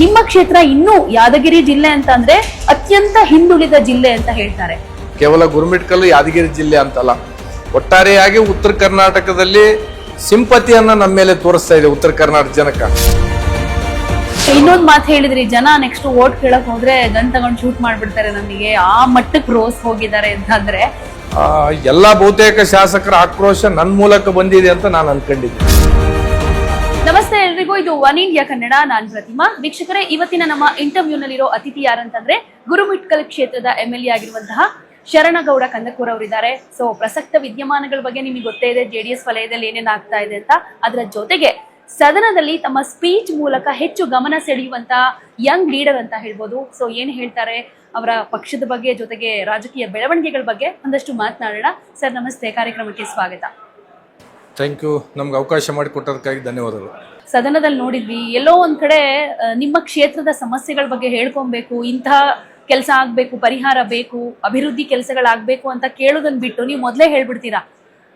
ನಿಮ್ಮ ಕ್ಷೇತ್ರ ಇನ್ನೂ ಯಾದಗಿರಿ ಜಿಲ್ಲೆ ಅಂತ ಅಂದ್ರೆ ಅತ್ಯಂತ ಹಿಂದುಳಿದ ಜಿಲ್ಲೆ ಅಂತ ಹೇಳ್ತಾರೆ. ಕೇವಲ ಗುರುಮಿಟ್ಕಲ್ ಯಾದಗಿರಿ ಜಿಲ್ಲೆ ಅಂತಲ್ಲ, ಒಟ್ಟಾರೆಯಾಗಿ ಉತ್ತರ ಕರ್ನಾಟಕದಲ್ಲಿ ಸಿಂಪತಿಯನ್ನ ನಮ್ಮ ಮೇಲೆ ತೋರಿಸ್ತಾ ಇದೆ ಉತ್ತರ ಕರ್ನಾಟಕ ಜನಕ್ಕೆ. ಇನ್ನೊಂದು ಮಾತು ಹೇಳಿದ್ರಿ, ಜನ ನೆಕ್ಸ್ಟ್ ವೋಟ್ ಕೇಳಕ್ ಹೋದ್ರೆ ಗನ್ ತಗೊಂಡು ಶೂಟ್ ಮಾಡ್ಬಿಡ್ತಾರೆ, ನಮಗೆ ಆ ಮಟ್ಟಕ್ಕೆ ರೋಸ್ ಹೋಗಿದ್ದಾರೆ ಅಂತಂದ್ರೆ ಎಲ್ಲಾ ಬಹುತೇಕ ಶಾಸಕರ ಆಕ್ರೋಶ ನನ್ನ ಮೂಲಕ ಬಂದಿದೆ ಅಂತ ನಾನು ಅನ್ಕೊಂಡಿದ್ದೆ. ನಮಸ್ತೆ ಎಲ್ರಿಗೂ, ಇದು ಒನ್ ಇಂಡಿಯಾ ಕನ್ನಡ. ನಾನ್ ಪ್ರತಿಮಾ. ವೀಕ್ಷಕರೇ, ಇವತ್ತಿನ ನಮ್ಮ ಇಂಟರ್ವ್ಯೂ ನಲ್ಲಿರೋ ಅತಿಥಿ ಯಾರಂತಂದ್ರೆ ಗುರುಮಿಟ್ಕಲ್ ಕ್ಷೇತ್ರದ MLA ಆಗಿರುವಂತಹ ಶರಣಗೌಡ ಕಂದಕೂರ್ ಅವರಿದ್ದಾರೆ. ಸೊ ಪ್ರಸಕ್ತ ವಿದ್ಯಮಾನಗಳ ಬಗ್ಗೆ ನಿಮಗೆ ಗೊತ್ತೇ ಇದೆ, JDS ವಲಯದಲ್ಲಿ ಏನೇನ್ ಆಗ್ತಾ ಇದೆ ಅಂತ. ಅದರ ಜೊತೆಗೆ ಸದನದಲ್ಲಿ ತಮ್ಮ ಸ್ಪೀಚ್ ಮೂಲಕ ಹೆಚ್ಚು ಗಮನ ಸೆಳೆಯುವಂತ ಯಂಗ್ ಲೀಡರ್ ಅಂತ ಹೇಳ್ಬೋದು. ಸೊ ಏನ್ ಹೇಳ್ತಾರೆ ಅವರ ಪಕ್ಷದ ಬಗ್ಗೆ, ಜೊತೆಗೆ ರಾಜಕೀಯ ಬೆಳವಣಿಗೆಗಳ ಬಗ್ಗೆ ಒಂದಷ್ಟು ಮಾತನಾಡೋಣ. ಸರ್ ನಮಸ್ತೆ, ಕಾರ್ಯಕ್ರಮಕ್ಕೆ ಸ್ವಾಗತ. ಥ್ಯಾಂಕ್ ಯು, ನಮ್ಗೆ ಅವಕಾಶ ಮಾಡಿಕೊಟ್ಟದಕ್ಕಾಗಿ ಧನ್ಯವಾದಗಳು. ಸದನದಲ್ಲಿ ನೋಡಿದ್ವಿ, ಎಲ್ಲೋ ಒಂದ್ ಕಡೆ ನಿಮ್ಮ ಕ್ಷೇತ್ರದ ಸಮಸ್ಯೆಗಳ ಬಗ್ಗೆ ಹೇಳ್ಕೊಬೇಕು, ಇಂತಹ ಕೆಲಸ ಆಗ್ಬೇಕು, ಪರಿಹಾರ ಬೇಕು, ಅಭಿವೃದ್ಧಿ ಕೆಲಸಗಳಾಗ್ಬೇಕು ಅಂತ ಕೇಳೋದನ್ನ ಬಿಟ್ಟು ನೀವು ಮೊದಲೇ ಹೇಳ್ಬಿಡ್ತೀರಾ.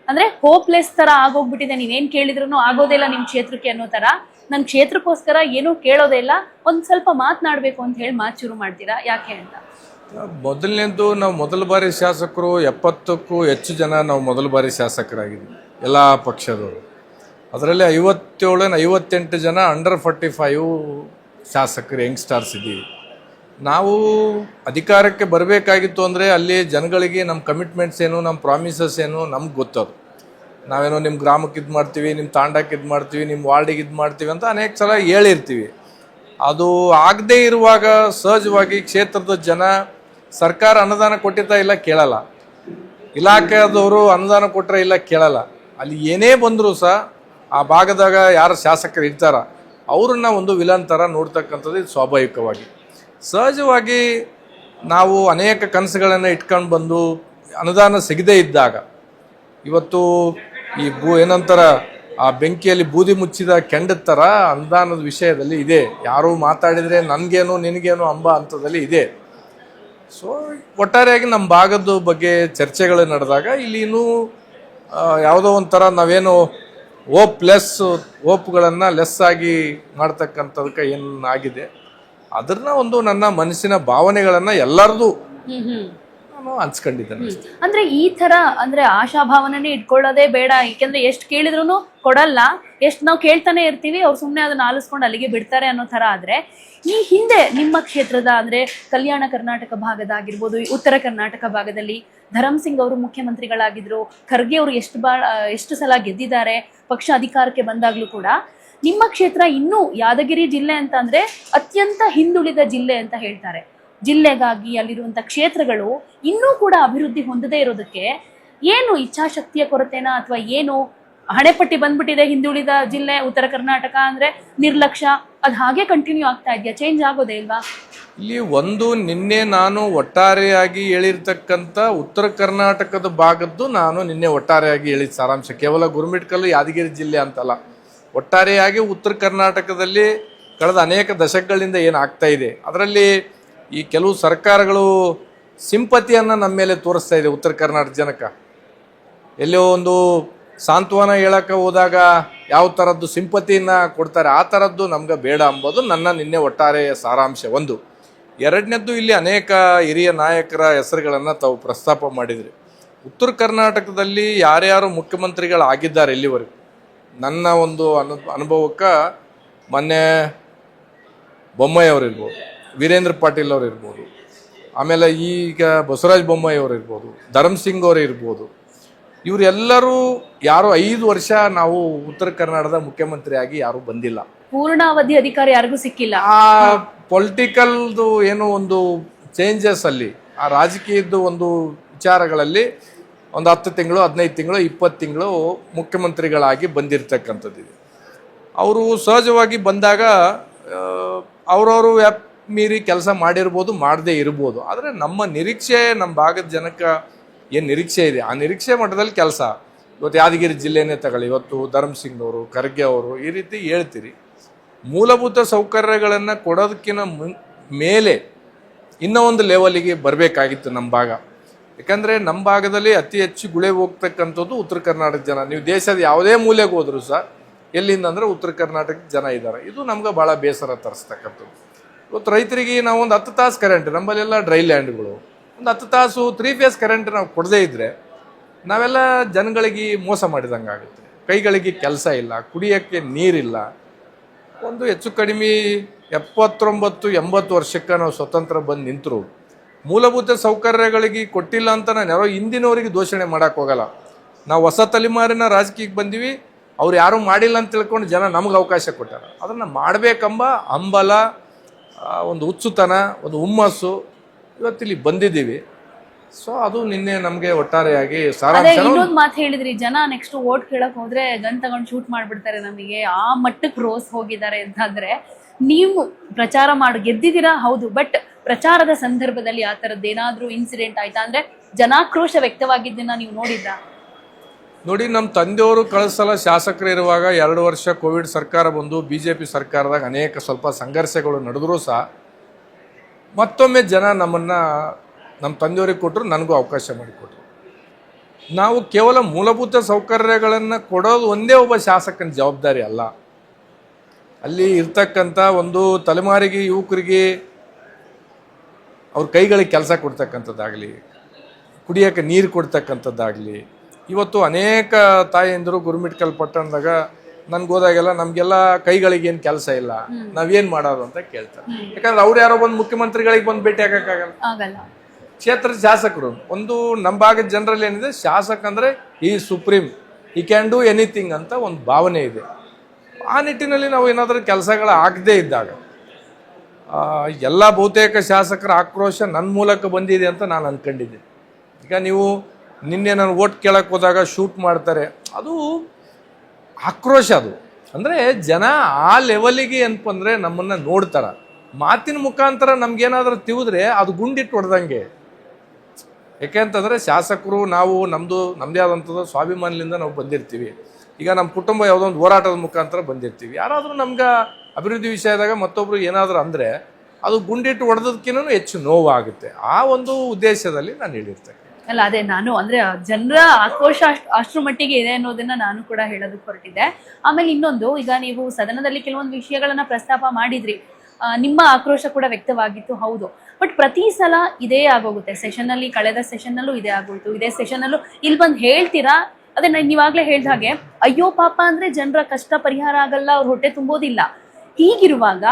ಅಂದ್ರೆ ಹೋಪ್ಲೆಸ್ ತರ ಆಗೋಗ್ಬಿಟ್ಟಿದೆ, ನೀವೇನ್ ಕೇಳಿದ್ರು ಆಗೋದಿಲ್ಲ ನಿಮ್ ಕ್ಷೇತ್ರಕ್ಕೆ ಅನ್ನೋ ತರ. ನನ್ ಕ್ಷೇತ್ರಕ್ಕೋಸ್ಕರ ಏನೂ ಕೇಳೋದೇ ಇಲ್ಲ, ಒಂದ್ ಸ್ವಲ್ಪ ಮಾತನಾಡ್ಬೇಕು ಅಂತ ಹೇಳಿ ಮಾತು ಶುರು ಮಾಡ್ತೀರಾ, ಯಾಕೆ ಅಂತ? ಮೊದಲನೇದು, ನಾವು ಮೊದಲ ಬಾರಿ ಶಾಸಕರು 70ಕ್ಕೂ ಹೆಚ್ಚು ಜನ ನಾವು ಮೊದಲ ಬಾರಿ ಶಾಸಕರಾಗಿದ್ವಿ ಎಲ್ಲ ಪಕ್ಷದವರು. ಅದರಲ್ಲಿ 57-58 ಜನ ಅಂಡರ್ 45 ಶಾಸಕರು ಯಂಗ್ಸ್ಟಾರ್ಸ್ ಇದ್ದೀವಿ. ನಾವು ಅಧಿಕಾರಕ್ಕೆ ಬರಬೇಕಾಗಿತ್ತು ಅಂದರೆ ಅಲ್ಲಿ ಜನಗಳಿಗೆ ನಮ್ಮ ಕಮಿಟ್ಮೆಂಟ್ಸ್ ಏನು, ನಮ್ಮ ಪ್ರಾಮಿಸಸ್ ಏನು ನಮ್ಗೆ ಗೊತ್ತದು. ನಾವೇನೋ ನಿಮ್ಮ ಗ್ರಾಮಕ್ಕೆ ಇದು ಮಾಡ್ತೀವಿ, ನಿಮ್ಮ ತಾಂಡಕ್ಕೆ ಇದು ಮಾಡ್ತೀವಿ, ನಿಮ್ಮ ವಾರ್ಡಿಗೆ ಇದು ಮಾಡ್ತೀವಿ ಅಂತ ಅನೇಕ ಸಲ ಹೇಳಿರ್ತೀವಿ. ಅದು ಆಗದೇ ಇರುವಾಗ ಸಹಜವಾಗಿ ಕ್ಷೇತ್ರದ ಜನ ಸರ್ಕಾರ ಅನುದಾನ ಕೊಟ್ಟಿರ್ತಾ ಇಲ್ಲ ಕೇಳಲ್ಲ, ಇಲಾಖೆದವರು ಅನುದಾನ ಕೊಟ್ಟರೆ ಇಲ್ಲ ಕೇಳಲ್ಲ. ಅಲ್ಲಿ ಏನೇ ಬಂದರೂ ಸಹ ಆ ಭಾಗದಾಗ ಯಾರು ಶಾಸಕರು ಇರ್ತಾರ ಅವ್ರನ್ನ ಒಂದು ವಿಲನ್ ಥರ ನೋಡ್ತಕ್ಕಂಥದ್ದು ಇದು ಸ್ವಾಭಾವಿಕವಾಗಿ. ಸಹಜವಾಗಿ ನಾವು ಅನೇಕ ಕನಸುಗಳನ್ನು ಇಟ್ಕೊಂಡು ಬಂದು ಅನುದಾನ ಸಿಗದೇ ಇದ್ದಾಗ ಇವತ್ತು ಈ ಏನಂತಾರ ಆ ಬೆಂಕಿಯಲ್ಲಿ ಬೂದಿ ಮುಚ್ಚಿದ ಕೆಂಡದ ಥರ ಅನುದಾನದ ವಿಷಯದಲ್ಲಿ ಇದೆ. ಯಾರು ಮಾತಾಡಿದರೆ ನನಗೇನು ನಿನಗೇನು ಅಂಬ ಹಂತದಲ್ಲಿ ಇದೆ. ಸೊ ಒಟ್ಟಾರೆಯಾಗಿ ನಮ್ಮ ಭಾಗದ ಬಗ್ಗೆ ಚರ್ಚೆಗಳು ನಡೆದಾಗ ಇಲ್ಲಿ ಇನ್ನೂ ಯಾವುದೋ ಒಂಥರ ನಾವೇನು ಓಪ್ಗಳನ್ನು ಲೆಸ್ ಆಗಿ ಮಾಡ್ತಕ್ಕಂಥದಕ್ಕೆ ಏನು ಆಗಿದೆ, ಅದನ್ನ ಒಂದು ನನ್ನ ಮನಸ್ಸಿನ ಭಾವನೆಗಳನ್ನ ಎಲ್ಲರದು ನಾನು ಹಂಚ್ಕೊಂಡಿದ್ದೇನೆ. ಅಂದ್ರೆ ಈ ತರ ಅಂದ್ರೆ ಆಶಾಭಾವನೆ ಇಟ್ಕೊಳ್ಳೋದೇ ಬೇಡ, ಯಾಕೆಂದ್ರೆ ಎಷ್ಟು ಕೇಳಿದ್ರು ಕೊಡಲ್ಲ, ಎಷ್ಟು ನಾವು ಕೇಳ್ತಾನೆ ಇರ್ತೀವಿ, ಅವ್ರು ಸುಮ್ಮನೆ ಅದನ್ನ ಆಲಿಸ್ಕೊಂಡು ಅಲ್ಲಿಗೆ ಬಿಡ್ತಾರೆ ಅನ್ನೋ ತರ. ಆದ್ರೆ ಈ ಹಿಂದೆ ನಿಮ್ಮ ಕ್ಷೇತ್ರದ ಅಂದ್ರೆ ಕಲ್ಯಾಣ ಕರ್ನಾಟಕ ಭಾಗದಾಗಿರ್ಬೋದು, ಉತ್ತರ ಕರ್ನಾಟಕ ಭಾಗದಲ್ಲಿ ಧರಮ್ ಸಿಂಗ್ ಅವರು ಮುಖ್ಯಮಂತ್ರಿಗಳಾಗಿದ್ರು, ಖರ್ಗೆ ಅವರು ಎಷ್ಟು ಸಲ ಗೆದ್ದಿದ್ದಾರೆ ಪಕ್ಷ ಅಧಿಕಾರಕ್ಕೆ ಬಂದಾಗ್ಲೂ ಕೂಡ. ನಿಮ್ಮ ಕ್ಷೇತ್ರ ಇನ್ನೂ ಯಾದಗಿರಿ ಜಿಲ್ಲೆ ಅಂತ ಅಂದ್ರೆ ಅತ್ಯಂತ ಹಿಂದುಳಿದ ಜಿಲ್ಲೆ ಅಂತ ಹೇಳ್ತಾರೆ. ಜಿಲ್ಲೆಗಾಗಿ ಅಲ್ಲಿರುವಂತ ಕ್ಷೇತ್ರಗಳು ಇನ್ನೂ ಕೂಡ ಅಭಿವೃದ್ಧಿ ಹೊಂದದೇ ಇರೋದಕ್ಕೆ ಏನು ಇಚ್ಛಾಶಕ್ತಿಯ ಕೊರತೆನಾ, ಅಥವಾ ಏನು ಹಣೆಪಟ್ಟಿ ಬಂದ್ಬಿಟ್ಟಿದೆ ಹಿಂದುಳಿದ ಜಿಲ್ಲೆ ಉತ್ತರ ಕರ್ನಾಟಕ ಅಂದ್ರೆ ನಿರ್ಲಕ್ಷ್ಯ, ಅದು ಹಾಗೆ ಕಂಟಿನ್ಯೂ ಆಗ್ತಾ ಇದೆಯಾ, ಚೇಂಜ್ ಆಗೋದೇ ಇಲ್ವಾ? ಇಲ್ಲಿ ಒಂದು ನಿನ್ನೆ ನಾನು ಒಟ್ಟಾರೆಯಾಗಿ ಹೇಳಿರ್ತಕ್ಕಂಥ ಉತ್ತರ ಕರ್ನಾಟಕದ ಭಾಗದ್ದು ನಾನು ನಿನ್ನೆ ಒಟ್ಟಾರೆಯಾಗಿ ಹೇಳಿದ ಸಾರಾಂಶ, ಕೇವಲ ಗುರುಮಿಟ್ಕಲ್ ಯಾದಗಿರಿ ಜಿಲ್ಲೆ ಅಂತಲ್ಲ, ಒಟ್ಟಾರೆಯಾಗಿ ಉತ್ತರ ಕರ್ನಾಟಕದಲ್ಲಿ ಕಳೆದ ಅನೇಕ ದಶಕಗಳಿಂದ ಏನಾಗ್ತಾ ಇದೆ. ಅದರಲ್ಲಿ ಈ ಕೆಲವು ಸರ್ಕಾರಗಳು ಸಿಂಪತಿಯನ್ನು ನಮ್ಮ ಮೇಲೆ ತೋರಿಸ್ತಾ ಇದೆ ಉತ್ತರ ಕರ್ನಾಟಕ ಜನಕ್ಕೆ. ಎಲ್ಲೋ ಒಂದು ಸಾಂತ್ವನ ಹೇಳಕ್ಕೆ ಹೋದಾಗ ಯಾವ ಥರದ್ದು ಸಿಂಪತಿಯನ್ನು ಕೊಡ್ತಾರೆ, ಆ ಥರದ್ದು ನಮ್ಗೆ ಬೇಡ ಅಂಬೋದು ನನ್ನ ನಿನ್ನೆ ಒಟ್ಟಾರೆ ಸಾರಾಂಶ. ಒಂದು. ಎರಡನೇದ್ದು, ಇಲ್ಲಿ ಅನೇಕ ಹಿರಿಯ ನಾಯಕರ ಹೆಸರುಗಳನ್ನು ತಾವು ಪ್ರಸ್ತಾಪ ಮಾಡಿದ್ರಿ. ಉತ್ತರ ಕರ್ನಾಟಕದಲ್ಲಿ ಯಾರ್ಯಾರು ಮುಖ್ಯಮಂತ್ರಿಗಳಾಗಿದ್ದಾರೆ ಇಲ್ಲಿವರೆಗೂ ನನ್ನ ಒಂದು ಅನುಭವಕ್ಕೆ ಮೊನ್ನೆ ಬೊಮ್ಮಾಯಿ ಅವರು ಇರ್ಬೋದು, ವೀರೇಂದ್ರ ಪಾಟೀಲ್ ಅವರು ಇರ್ಬೋದು, ಆಮೇಲೆ ಈಗ ಬಸವರಾಜ ಬೊಮ್ಮಾಯಿ ಅವರು ಇರ್ಬೋದು, ಧರಮ್ ಸಿಂಗ್ ಅವರು ಇರ್ಬೋದು, ಇವರೆಲ್ಲರೂ ಯಾರು 5 ವರ್ಷ ನಾವು ಉತ್ತರ ಕರ್ನಾಟಕದ ಮುಖ್ಯಮಂತ್ರಿಯಾಗಿ ಯಾರು ಬಂದಿಲ್ಲ. ಪೂರ್ಣಾವಧಿ ಅಧಿಕಾರ ಯಾರಿಗೂ ಸಿಕ್ಕಿಲ್ಲ. ಆ ಪೊಲಿಟಿಕಲ್ದು ಏನೋ ಒಂದು ಚೇಂಜಸ್ ಅಲ್ಲಿ, ಆ ರಾಜಕೀಯದ್ದು ಒಂದು ವಿಚಾರಗಳಲ್ಲಿ ಒಂದು 10 ತಿಂಗಳು, 15 ತಿಂಗಳು, 20 ತಿಂಗಳು ಮುಖ್ಯಮಂತ್ರಿಗಳಾಗಿ ಬಂದಿರತಕ್ಕಂಥದ್ದಿದೆ. ಅವರು ಸಹಜವಾಗಿ ಬಂದಾಗ ಅವರವರು ಮೀರಿ ಕೆಲಸ ಮಾಡಿರ್ಬೋದು, ಮಾಡದೇ ಇರ್ಬೋದು. ಆದರೆ ನಮ್ಮ ನಿರೀಕ್ಷೆ, ನಮ್ಮ ಭಾಗದ ಜನಕ್ಕೆ ಏನು ನಿರೀಕ್ಷೆ ಇದೆ ಆ ನಿರೀಕ್ಷೆ ಮಟ್ಟದಲ್ಲಿ ಕೆಲಸ. ಇವತ್ತು ಯಾದಗಿರಿ ಜಿಲ್ಲೆನೇ ತಗೊಳ್ಳಿ, ಇವತ್ತು ಧರಮ್ ಸಿಂಗ್ ಅವರು, ಖರ್ಗೆ ಅವರು ಈ ರೀತಿ ಹೇಳ್ತೀರಿ. ಮೂಲಭೂತ ಸೌಕರ್ಯಗಳನ್ನು ಕೊಡೋದಕ್ಕಿಂತ ಮೇಲೆ ಇನ್ನೂ ಒಂದು ಲೆವೆಲಿಗೆ ಬರಬೇಕಾಗಿತ್ತು ನಮ್ಮ ಭಾಗ. ಯಾಕಂದರೆ ನಮ್ಮ ಭಾಗದಲ್ಲಿ ಅತಿ ಹೆಚ್ಚು ಗುಳೆ ಹೋಗ್ತಕ್ಕಂಥದ್ದು ಉತ್ತರ ಕರ್ನಾಟಕ ಜನ. ನೀವು ದೇಶದ ಯಾವುದೇ ಮೂಲೆಗೆ ಹೋದರೂ ಸಹ ಎಲ್ಲಿಂದ ಅಂದರೆ ಉತ್ತರ ಕರ್ನಾಟಕ ಜನ ಇದ್ದಾರೆ. ಇದು ನಮ್ಗೆ ಭಾಳ ಬೇಸರ ತರಿಸ್ತಕ್ಕಂಥದ್ದು. ಇವತ್ತು ರೈತರಿಗೆ ನಾವು ಒಂದು 10 ತಾಸು ಕರೆಂಟ್, ನಮ್ಮಲ್ಲೆಲ್ಲ ಡ್ರೈ ಲ್ಯಾಂಡ್ಗಳು, ಒಂದು 10 ತಾಸು 3 ಫೇಸ್ ಕರೆಂಟ್ ನಾವು ಕೊಡದೇ ಇದ್ದರೆ ನಾವೆಲ್ಲ ಜನಗಳಿಗೆ ಮೋಸ ಮಾಡಿದಂಗೆ ಆಗುತ್ತೆ. ಕೈಗಳಿಗೆ ಕೆಲಸ ಇಲ್ಲ, ಕುಡಿಯೋಕ್ಕೆ ನೀರಿಲ್ಲ. ಒಂದು ಹೆಚ್ಚು ಕಡಿಮೆ 79-80 ವರ್ಷಕ್ಕೆ ನಾವು ಸ್ವತಂತ್ರ ಬಂದು ನಿಂತರು ಮೂಲಭೂತ ಸೌಕರ್ಯಗಳಿಗೆ ಕೊಟ್ಟಿಲ್ಲ ಅಂತ ನಾನು ಯಾರೋ ಹಿಂದಿನವರಿಗೆ ದೋಷಣೆ ಮಾಡೋಕ್ಕೆ ಹೋಗಲ್ಲ. ನಾವು ಹೊಸ ತಲೆಮಾರಿನ ರಾಜಕೀಯಕ್ಕೆ ಬಂದೀವಿ, ಅವ್ರು ಯಾರೂ ಮಾಡಿಲ್ಲ ಅಂತ ತಿಳ್ಕೊಂಡು ಜನ ನಮಗೆ ಅವಕಾಶ ಕೊಟ್ಟಾರ. ಅದನ್ನು ಮಾಡಬೇಕೆಂಬ ಹಂಬಲ, ಒಂದು ಹುಚ್ಚುತನ, ಒಂದು ಹುಮ್ಮಸ್ಸು ಇವತ್ತಿಲ್ಲಿ ಬಂದಿದ್ದೀವಿ. ಸೊ ಅದು ನಿನ್ನೆ ನಮಗೆ ಒಟ್ಟಾರೆಯಾಗಿ ಇನ್ನೊಂದು ಮಾತು ಹೇಳಿದ್ರಿ, ಜನ ನೆಕ್ಸ್ಟ್ ವೋಟ್ ಕೇಳಕ್ ಹೋದ್ರೆ ಗನ್ ತಗೊಂಡು ಶೂಟ್ ಮಾಡ್ಬಿಡ್ತಾರೆ, ನಮಗೆ ಆ ಮಟ್ಟಕ್ಕೆ ರೋಸ್ ಹೋಗಿದ್ದಾರೆ ಅಂತಂದ್ರೆ, ನೀವು ಪ್ರಚಾರ ಮಾಡಿ ಗೆದ್ದಿದ್ದೀರಾ ಹೌದು, ಬಟ್ ಪ್ರಚಾರದ ಸಂದರ್ಭದಲ್ಲಿ ಆ ತರದ್ದೇನಾದ್ರೂ ಇನ್ಸಿಡೆಂಟ್ ಆಯ್ತಾ? ಅಂದ್ರೆ ಜನಾಕ್ರೋಶ ವ್ಯಕ್ತವಾಗಿದ್ದನ್ನ ನೀವು ನೋಡಿದ್ರಾ? ನೋಡಿ, ನಮ್ಮ ತಂದೆಯವರು ಕಳಿಸಲ ಶಾಸಕರು ಇರುವಾಗ 2 ವರ್ಷ ಕೋವಿಡ್ ಸರ್ಕಾರ ಬಂದು BJP ಸರ್ಕಾರದಾಗ ಅನೇಕ ಸ್ವಲ್ಪ ಸಂಘರ್ಷಗಳು ನಡೆದರೂ ಸಹ ಮತ್ತೊಮ್ಮೆ ಜನ ನಮ್ಮನ್ನು ನಮ್ಮ ತಂದೆಯವ್ರಿಗೆ ಕೊಟ್ಟರು, ನನಗೂ ಅವಕಾಶ ಮಾಡಿಕೊಟ್ರು. ನಾವು ಕೇವಲ ಮೂಲಭೂತ ಸೌಕರ್ಯಗಳನ್ನು ಕೊಡೋದು ಒಂದೇ ಒಬ್ಬ ಶಾಸಕನ ಜವಾಬ್ದಾರಿ ಅಲ್ಲ. ಅಲ್ಲಿ ಇರ್ತಕ್ಕಂಥ ಒಂದು ತಲೆಮಾರಿಗೆ ಯುವಕರಿಗೆ ಅವ್ರ ಕೈಗಳಿಗೆ ಕೆಲಸ ಕೊಡ್ತಕ್ಕಂಥದ್ದಾಗಲಿ, ಕುಡಿಯೋಕ್ಕೆ ನೀರು ಕೊಡ್ತಕ್ಕಂಥದ್ದಾಗಲಿ. ಇವತ್ತು ಅನೇಕ ತಾಯಂದಿರು ಗುರುಮಿಟ್ಕಲ್ ಪಟ್ಟಣದಾಗ ನನ್ಗೆ ಹೋದಾಗೆಲ್ಲ ನಮಗೆಲ್ಲ ಕೈಗಳಿಗೆ ಏನು ಕೆಲಸ ಇಲ್ಲ, ನಾವೇನು ಮಾಡೋದು ಅಂತ ಕೇಳ್ತಾರೆ. ಯಾಕಂದ್ರೆ ಅವ್ರು ಯಾರೋ ಬಂದು ಮುಖ್ಯಮಂತ್ರಿಗಳಿಗೆ ಬಂದು ಭೇಟಿ ಆಗೋಕ್ಕಾಗಲ್ಲ. ಕ್ಷೇತ್ರದ ಶಾಸಕರು ಒಂದು ನಮ್ಮ ಭಾಗದ ಜನರಲ್ಲಿ ಏನಿದೆ, ಶಾಸಕ ಅಂದರೆ ಈ ಸುಪ್ರೀಂ, ಈ ಕ್ಯಾನ್ ಡೂ ಎನಿಥಿಂಗ್ ಅಂತ ಒಂದು ಭಾವನೆ ಇದೆ. ಆ ನಿಟ್ಟಿನಲ್ಲಿ ನಾವು ಏನಾದರೂ ಕೆಲಸಗಳು ಆಗದೇ ಇದ್ದಾಗ ಎಲ್ಲ ಬಹುತೇಕ ಶಾಸಕರ ಆಕ್ರೋಶ ನನ್ನ ಮೂಲಕ ಬಂದಿದೆ ಅಂತ ನಾನು ಅಂದ್ಕೊಂಡಿದ್ದೆ. ಈಗ ನೀವು ನಿನ್ನೆ ನಾನು ವೋಟ್ ಕೇಳಕ್ಕೆ ಹೋದಾಗ ಶೂಟ್ ಮಾಡ್ತಾರೆ, ಅದು ಆಕ್ರೋಶ. ಅದು ಅಂದರೆ ಜನ ಆ ಲೆವೆಲಿಗೆ ಏನಪ್ಪಂದರೆ ನಮ್ಮನ್ನು ನೋಡ್ತಾರೆ. ಮಾತಿನ ಮುಖಾಂತರ ನಮ್ಗೇನಾದರೂ ತಿವಿದ್ರೆ ಅದು ಗುಂಡಿಟ್ಟು ಹೊಡೆದಂಗೆ. ಯಾಕೆಂತಂದರೆ ಶಾಸಕರು ನಾವು ನಮ್ಮದೇ ಆದಂಥದ್ದು ಸ್ವಾಭಿಮಾನದಿಂದ ನಾವು ಬಂದಿರ್ತೀವಿ. ಈಗ ನಮ್ಮ ಕುಟುಂಬ ಯಾವುದೋ ಒಂದು ಹೋರಾಟದ ಮುಖಾಂತರ ಬಂದಿರ್ತೀವಿ. ಯಾರಾದರೂ ನಮ್ಗೆ ಅಭಿವೃದ್ಧಿ ವಿಷಯದಾಗ ಮತ್ತೊಬ್ಬರು ಏನಾದರೂ ಅಂದರೆ ಅದು ಗುಂಡಿಟ್ಟು ಹೊಡೆದಕ್ಕಿಂತ ಹೆಚ್ಚು ನೋವಾಗುತ್ತೆ. ಆ ಒಂದು ಉದ್ದೇಶದಲ್ಲಿ ನಾನು ಹೇಳಿರ್ತೇನೆ. ಅಲ್ಲ, ಅದೇ ನಾನು ಅಂದ್ರೆ ಜನರ ಆಕ್ರೋಶ ಅಷ್ಟರ ಮಟ್ಟಿಗೆ ಇದೆ ಅನ್ನೋದನ್ನ ನಾನು ಕೂಡ ಹೇಳೋದಕ್ಕೆ ಹೊರಟಿದ್ದೆ. ಆಮೇಲೆ ಇನ್ನೊಂದು, ಈಗ ನೀವು ಸದನದಲ್ಲಿ ಕೆಲವೊಂದು ವಿಷಯಗಳನ್ನ ಪ್ರಸ್ತಾಪ ಮಾಡಿದ್ರಿ, ನಿಮ್ಮ ಆಕ್ರೋಶ ಕೂಡ ವ್ಯಕ್ತವಾಗಿತ್ತು ಹೌದು. ಬಟ್ ಪ್ರತಿ ಸಲ ಇದೇ ಆಗೋಗುತ್ತೆ. ಸೆಷನ್ನಲ್ಲಿ, ಕಳೆದ ಸೆಷನ್ನಲ್ಲೂ ಇದೇ ಆಗೋಯ್ತು, ಇದೇ ಸೆಷನ್ನಲ್ಲೂ ಇಲ್ಲಿ ಬಂದು ಹೇಳ್ತೀರಾ. ಅದೇ ನೀವಾಗಲೇ ಹೇಳ್ದ ಹಾಗೆ ಅಯ್ಯೋ ಪಾಪ ಅಂದ್ರೆ ಜನರ ಕಷ್ಟ ಪರಿಹಾರ ಆಗಲ್ಲ, ಅವ್ರ ಹೊಟ್ಟೆ ತುಂಬೋದಿಲ್ಲ. ಹೀಗಿರುವಾಗ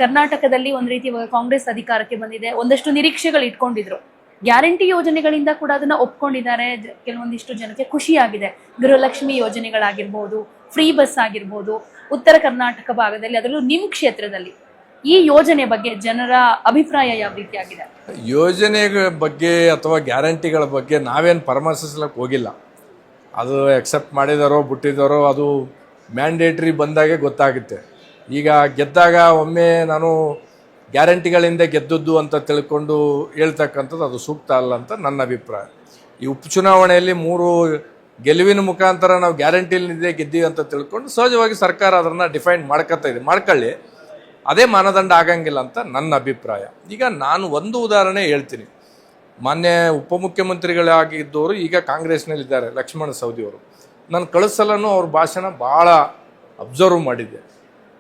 ಕರ್ನಾಟಕದಲ್ಲಿ ಒಂದು ರೀತಿ ಇವಾಗ ಕಾಂಗ್ರೆಸ್ ಅಧಿಕಾರಕ್ಕೆ ಬಂದಿದೆ, ಒಂದಷ್ಟು ನಿರೀಕ್ಷೆಗಳು ಇಟ್ಕೊಂಡಿದ್ರು. ಗ್ಯಾರಂಟಿ ಯೋಜನೆಗಳಿಂದ ಕೂಡ ಅದನ್ನ ಒಪ್ಕೊಂಡಿದ್ದಾರೆ. ಕೆಲವೊಂದಿಷ್ಟು ಜನಕ್ಕೆ ಖುಷಿಯಾಗಿದೆ. ಗೃಹಲಕ್ಷ್ಮಿ ಯೋಜನೆಗಳಾಗಿರ್ಬೋದು, ಫ್ರೀ ಬಸ್ ಆಗಿರ್ಬೋದು, ಉತ್ತರ ಕರ್ನಾಟಕ ಭಾಗದಲ್ಲಿ, ಅದರಲ್ಲೂ ನಿಮ್ಮ ಕ್ಷೇತ್ರದಲ್ಲಿ ಈ ಯೋಜನೆ ಬಗ್ಗೆ ಜನರ ಅಭಿಪ್ರಾಯ ಯಾವ ರೀತಿ ಆಗಿದೆ? ಯೋಜನೆಗಳ ಬಗ್ಗೆ ಅಥವಾ ಗ್ಯಾರಂಟಿಗಳ ಬಗ್ಗೆ ನಾವೇನು ಪರಾಮರ್ಶಿಸ್ಲಕ್ಕೆ ಹೋಗಿಲ್ಲ. ಅದು ಎಕ್ಸೆಪ್ಟ್ ಮಾಡಿದಾರೋ ಬಿಟ್ಟಿದ್ದಾರೋ ಅದು ಮ್ಯಾಂಡೇಟ್ರಿ ಬಂದಾಗೆ ಗೊತ್ತಾಗುತ್ತೆ. ಈಗ ಗೆದ್ದಾಗ ಒಮ್ಮೆ ನಾನು ಗ್ಯಾರಂಟಿಗಳಿಂದ ಗೆದ್ದದ್ದು ಅಂತ ತಿಳ್ಕೊಂಡು ಹೇಳ್ತಕ್ಕಂಥದ್ದು ಅದು ಸೂಕ್ತ ಅಲ್ಲ ಅಂತ ನನ್ನ ಅಭಿಪ್ರಾಯ. ಈ ಉಪಚುನಾವಣೆಯಲ್ಲಿ 3 ಗೆಲುವಿನ ಮುಖಾಂತರ ನಾವು ಗ್ಯಾರಂಟಿಲಿದೆ ಗೆದ್ದೀವಿ ಅಂತ ತಿಳ್ಕೊಂಡು ಸಹಜವಾಗಿ ಸರ್ಕಾರ ಅದನ್ನು ಡಿಫೈನ್ ಮಾಡ್ಕೊಳ್ಳಿ. ಅದೇ ಮಾನದಂಡ ಆಗಂಗಿಲ್ಲ ಅಂತ ನನ್ನ ಅಭಿಪ್ರಾಯ. ಈಗ ನಾನು ಒಂದು ಉದಾಹರಣೆ ಹೇಳ್ತೀನಿ. ಮಾನ್ಯ ಉಪಮುಖ್ಯಮಂತ್ರಿಗಳಾಗಿದ್ದವರು ಈಗ ಕಾಂಗ್ರೆಸ್ನಲ್ಲಿದ್ದಾರೆ, ಲಕ್ಷ್ಮಣ ಸವದಿಯವರು. ನಾನು ಕಳಿಸಲೂ ಅವ್ರ ಭಾಷಣ ಭಾಳ ಅಬ್ಸರ್ವ್ ಮಾಡಿದ್ದೆ.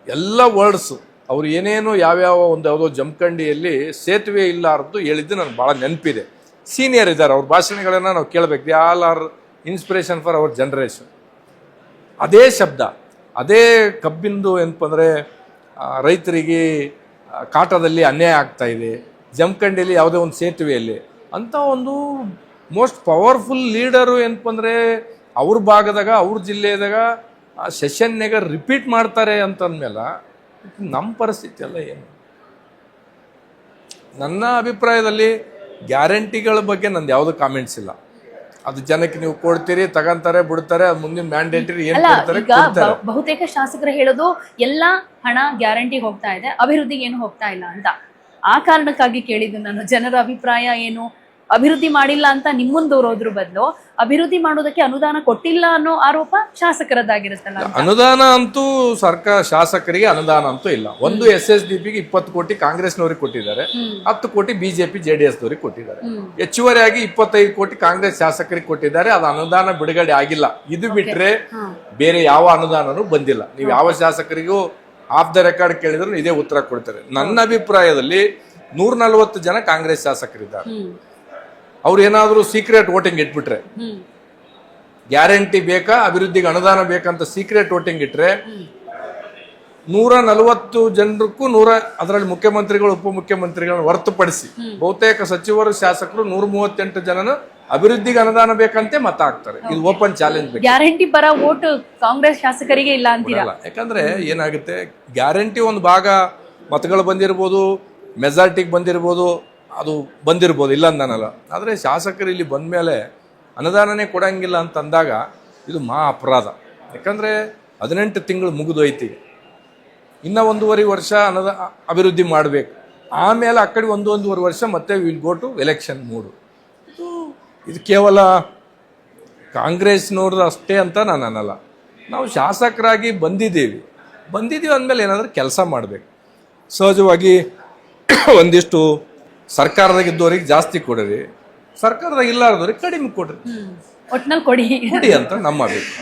ಎಲ್ಲ ವರ್ಡ್ಸು ಅವ್ರು ಏನೇನು ಯಾವ್ಯಾವ ಒಂದು ಯಾವುದೋ ಜಮಖಂಡಿಯಲ್ಲಿ ಸೇತುವೆ ಇಲ್ಲಾರದ್ದು ಹೇಳಿದ್ದು ನನಗೆ ಭಾಳ ನೆನಪಿದೆ. ಸೀನಿಯರ್ ಇದ್ದಾರೆ, ಅವ್ರ ಭಾಷಣಗಳನ್ನು ನಾವು ಕೇಳಬೇಕು. The all are inspiration for our generation. ಅದೇ ಶಬ್ದ, ಅದೇ ಕಬ್ಬಿಂದು ಏನಪ್ಪಂದರೆ ರೈತರಿಗೆ ಕಾಟದಲ್ಲಿ ಅನ್ಯಾಯ ಆಗ್ತಾ ಇದೆ, ಜಮಖಂಡಿಯಲ್ಲಿ ಯಾವುದೇ ಒಂದು ಸೇತುವೆಯಲ್ಲಿ ಅಂತ ಒಂದು ಮೋಸ್ಟ್ ಪವರ್ಫುಲ್ ಲೀಡರು ಏನಪ್ಪಂದರೆ ಅವ್ರ ಭಾಗದಾಗ, ಅವ್ರ ಜಿಲ್ಲೆದಾಗ ಸೆಷನ್ಯಾಗ ರಿಪೀಟ್ ಮಾಡ್ತಾರೆ ಅಂತಂದ್ಮೇಲೆ ನಮ್ಮ ಪರಿಸ್ಥಿತಿ ಎಲ್ಲ ಏನು? ನನ್ನ ಅಭಿಪ್ರಾಯದಲ್ಲಿ ಗ್ಯಾರಂಟಿಗಳ ಬಗ್ಗೆ ನಂದು ಯಾವುದೂ ಕಾಮೆಂಟ್ಸ್ ಇಲ್ಲ. ಅದು ಜನಕ್ಕೆ ನೀವು ಕೊಡ್ತೀರಿ, ತಗೊಂತಾರೆ, ಬಿಡ್ತಾರೆ, ಅದು ಮುಂದಿನ ಮ್ಯಾಂಡೇಟರಿ ಏನು ಕೊಡ್ತಾರೆ. ಬಹುತೇಕ ಶಾಸಕರು ಹೇಳೋದು ಎಲ್ಲ ಹಣ ಗ್ಯಾರಂಟಿಗೆ ಹೋಗ್ತಾ ಇದೆ, ಅಭಿವೃದ್ಧಿಗೆ ಏನು ಹೋಗ್ತಾ ಇಲ್ಲ ಅಂತ. ಆ ಕಾರಣಕ್ಕಾಗಿ ಕೇಳಿದ್ದು ನಾನು, ಜನರ ಅಭಿಪ್ರಾಯ ಏನು, ಅಭಿವೃದ್ಧಿ ಮಾಡಿಲ್ಲ ಅಂತ ನಿಮ್ಮನ್ನು ದೂರೋದ್ರ ಬದಲು ಅಭಿವೃದ್ಧಿ ಮಾಡೋದಕ್ಕೆ ಅನುದಾನ ಕೊಟ್ಟಿಲ್ಲ ಅನ್ನೋ ಆರೋಪ ಶಾಸಕರದ್ದಾಗಿರುತ್ತಲ್ಲ. ಅನುದಾನ ಅಂತೂ ಶಾಸಕರಿಗೆ ಅನುದಾನ ಅಂತೂ ಇಲ್ಲ. ಒಂದು SSDPಗೆ 20 ಕೋಟಿ ಕಾಂಗ್ರೆಸ್ನವ್ರಿಗೆ ಕೊಟ್ಟಿದ್ದಾರೆ, 10 ಕೋಟಿ BJP JDS ದವ್ರಿಗೆ ಕೊಟ್ಟಿದ್ದಾರೆ. ಹೆಚ್ಚುವರಿಯಾಗಿ 25 ಕೋಟಿ ಕಾಂಗ್ರೆಸ್ ಶಾಸಕರಿಗೆ ಕೊಟ್ಟಿದ್ದಾರೆ. ಅದು ಅನುದಾನ ಬಿಡುಗಡೆ ಆಗಿಲ್ಲ. ಇದು ಬಿಟ್ರೆ ಬೇರೆ ಯಾವ ಅನುದಾನನೂ ಬಂದಿಲ್ಲ. ನೀವು ಯಾವ ಶಾಸಕರಿಗೂ ಆಫ್ ದ ರೆಕಾರ್ಡ್ ಕೇಳಿದ್ರು ಇದೇ ಉತ್ತರ ಕೊಡ್ತಾರೆ. ನನ್ನ ಅಭಿಪ್ರಾಯದಲ್ಲಿ 140 ಜನ ಕಾಂಗ್ರೆಸ್ ಶಾಸಕರಿದ್ದಾರೆ. ಅವ್ರು ಏನಾದರೂ ಸೀಕ್ರೆಟ್ ವೋಟಿಂಗ್ ಇಟ್ಬಿಟ್ರೆ, ಗ್ಯಾರಂಟಿ ಬೇಕಾ ಅಭಿವೃದ್ಧಿಗೆ ಅನುದಾನ ಬೇಕಂತ ಸೀಕ್ರೆಟ್ ವೋಟಿಂಗ್ ಇಟ್ರೆ 140 ಜನರಕ್ಕೂ ಅದರಲ್ಲಿ ಮುಖ್ಯಮಂತ್ರಿಗಳು ಉಪಮುಖ್ಯಮಂತ್ರಿಗಳನ್ನು ಹೊರತುಪಡಿಸಿ ಬಹುತೇಕ ಸಚಿವರು ಶಾಸಕರು 138 ಜನನು ಅಭಿವೃದ್ಧಿಗೆ ಅನುದಾನ ಬೇಕಂತೆ ಮತ ಹಾಕ್ತಾರೆ. ಇದು ಓಪನ್ ಚಾಲೆಂಜ್. ಗ್ಯಾರಂಟಿ ಪರ ವೋಟ್ ಕಾಂಗ್ರೆಸ್ ಶಾಸಕರಿಗೆ ಇಲ್ಲ ಅಂತೀರಾ? ಯಾಕಂದ್ರೆ ಏನಾಗುತ್ತೆ, ಗ್ಯಾರಂಟಿ ಒಂದು ಭಾಗ ಮತಗಳು ಬಂದಿರ್ಬೋದು, ಮೆಜಾರಿಟಿಗೆ ಬಂದಿರ್ಬೋದು, ಅದು ಬಂದಿರ್ಬೋದು, ಇಲ್ಲ ಅಂದನಲ್ಲ. ಆದರೆ ಶಾಸಕರು ಇಲ್ಲಿ ಬಂದ ಮೇಲೆ ಅನುದಾನನೇ ಕೊಡಂಗಿಲ್ಲ ಅಂತ ಅಂದಾಗ ಇದು ಅಪರಾಧ. ಯಾಕಂದರೆ 18 ತಿಂಗಳು ಮುಗಿದೋಯ್ತು. ಇನ್ನು 1.5 ವರ್ಷ ಅಭಿವೃದ್ಧಿ ಮಾಡಬೇಕು. ಆಮೇಲೆ ಆ ಕಡೆ 1.5 ವರ್ಷ ಮತ್ತೆ ವಿಲ್ ಗೋ ಟು ಎಲೆಕ್ಷನ್ ಮೂಡು. ಇದು ಕೇವಲ ಕಾಂಗ್ರೆಸ್ನವ್ರದ್ದು ಅಷ್ಟೇ ಅಂತ ನಾನು ಅನ್ನಲ್ಲ. ನಾವು ಶಾಸಕರಾಗಿ ಬಂದಿದ್ದೀವಿ ಅಂದಮೇಲೆ ಏನಾದರೂ ಕೆಲಸ ಮಾಡಬೇಕು. ಸಹಜವಾಗಿ ಒಂದಿಷ್ಟು ಸರ್ಕಾರದಾಗಿದ್ದವ್ರಿಗೆ ಜಾಸ್ತಿ ಕೊಡ್ರಿ, ಸರ್ಕಾರದಾಗ ಇಲ್ಲಾರ್ದವ್ರಿಗೆ ಕಡಿಮೆ ಕೊಡ್ರಿ ಒಟ್ನಲ್ಲಿ ಕೊಡಿ ಅಂತ ನಮ್ಮ ಅಭಿಪ್ರಾಯ.